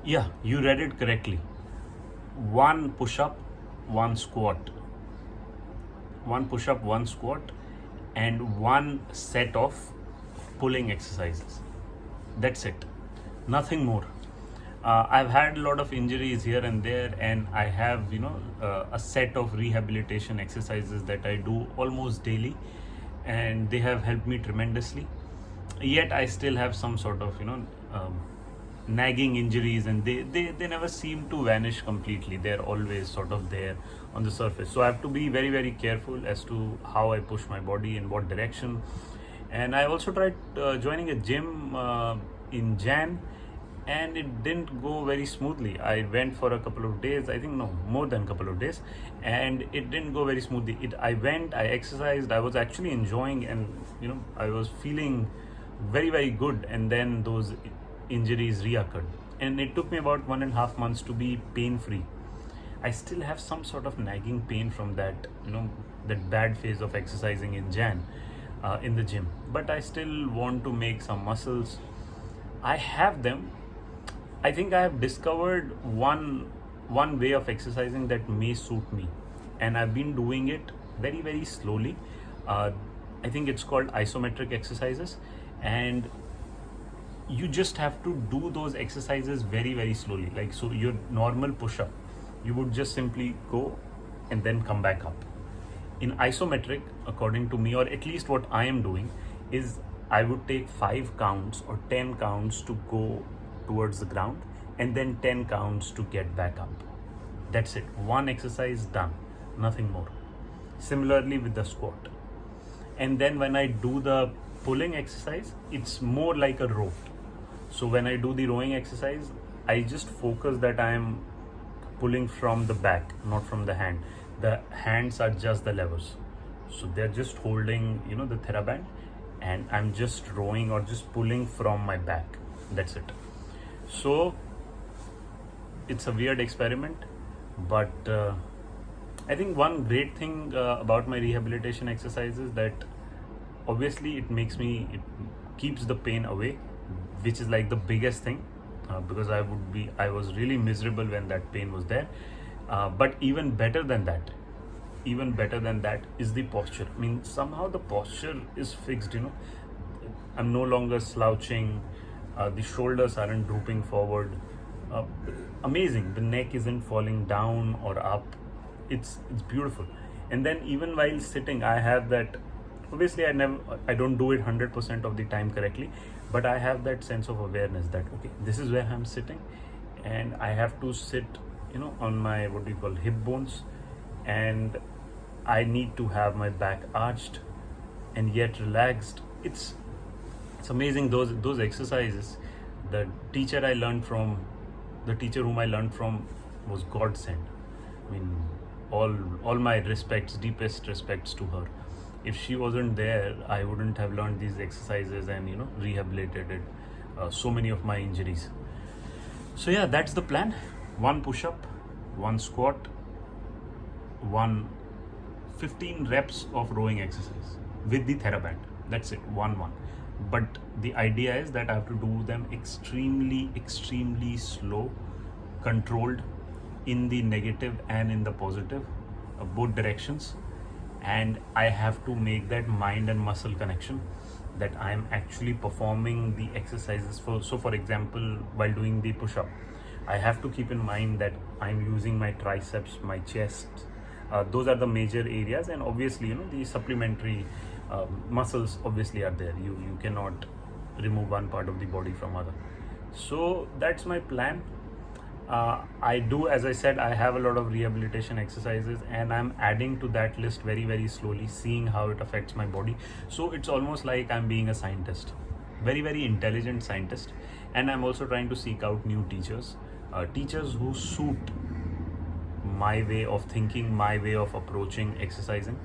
Yeah, you read it correctly. One push up, one squat. One push up, one squat, and one set of pulling exercises. That's it. Nothing more. I've had a lot of injuries here and there, and I have, a set of rehabilitation exercises that I do almost daily, and they have helped me tremendously. Yet I still have some sort of, nagging injuries, and they never seem to vanish completely. They're always sort of there on the surface. So I have to be very, very careful as to how I push my body in what direction. And I also tried joining a gym in Jan, and it didn't go very smoothly. I went for a couple of days, I think no, more than a couple of days, and it didn't go very smoothly. I went, I exercised, I was actually enjoying, and I was feeling very, very good, and then those injuries reoccurred, and it took me about 1.5 months to be pain free. I still have some sort of nagging pain from that, that bad phase of exercising in Jan in the gym, but I still want to make some muscles. I have them. I think I have discovered one way of exercising that may suit me, and I've been doing it very, very slowly. I think it's called isometric exercises, and you just have to do those exercises very, very slowly. Like, so your normal push up, you would just simply go and then come back up. In isometric, according to me, or at least what I am doing, is I would take 5 counts or 10 counts to go towards the ground, and then 10 counts to get back up. That's it. One exercise done, nothing more. Similarly with the squat. And then when I do the pulling exercise, it's more like a row. So when I do the rowing exercise, I just focus that I am pulling from the back, not from the hand. The hands are just the levers. So they're just holding, the TheraBand, and I'm just rowing or just pulling from my back. That's it. So it's a weird experiment, but I think one great thing about my rehabilitation exercise is that obviously it keeps the pain away, which is like the biggest thing, because I was really miserable when that pain was there. But even better than that is the posture. I mean, somehow the posture is fixed. I'm no longer slouching. The shoulders aren't drooping forward. Amazing. The neck isn't falling down or up. It's beautiful. And then even while sitting, I have that. Obviously, I don't do it 100% of the time correctly, but I have that sense of awareness that okay, this is where I'm sitting, and I have to sit, on my what do you call hip bones, and I need to have my back arched and yet relaxed. It's amazing, those exercises. The teacher whom I learned from was godsend. I mean, all my respects, deepest respects to her. If she wasn't there, I wouldn't have learned these exercises and rehabilitated so many of my injuries. So yeah, that's the plan. One push-up, one squat, one 15 reps of rowing exercise with the TheraBand. That's it, one. But the idea is that I have to do them extremely, extremely slow, controlled, in the negative and in the positive, both directions. And I have to make that mind and muscle connection, that I am actually performing the exercises for example, while doing the push-up, I have to keep in mind that I'm using my triceps, my chest. Those are the major areas, and obviously the supplementary muscles obviously are there. You cannot remove one part of the body from other. So that's my plan. I do, as I said, I have a lot of rehabilitation exercises, and I'm adding to that list very, very slowly, seeing how it affects my body. So it's almost like I'm being a scientist, very, very intelligent scientist. And I'm also trying to seek out new teachers, teachers who suit my way of thinking, my way of approaching exercising.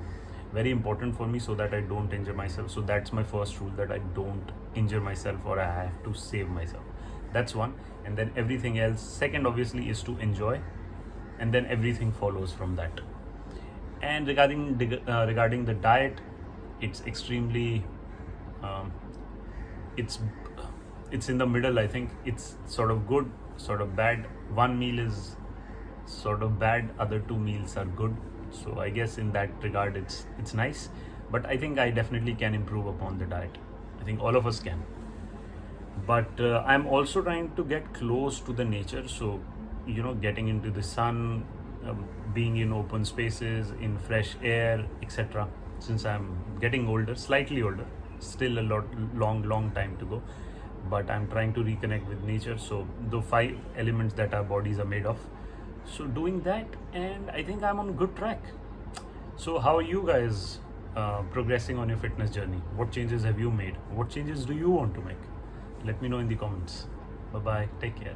Very important for me, so that I don't injure myself. So that's my first rule, that I don't injure myself, or I have to save myself. That's one. And then everything else, second obviously, is to enjoy, and then everything follows from that. And regarding the diet, it's extremely it's in the middle. I think it's sort of good, sort of bad. One meal is sort of bad, other two meals are good. So I guess in that regard it's nice. But I think I definitely can improve upon the diet. I think all of us can. But I'm also trying to get close to the nature. So getting into the sun, being in open spaces, in fresh air, etc. Since I'm getting older, slightly older, still a long time to go, but I'm trying to reconnect with nature. So the 5 elements that our bodies are made of, so doing that, and I think I'm on good track. So how are you guys progressing on your fitness journey? What changes have you made? What changes do you want to make? Let me know in the comments. Bye bye, take care.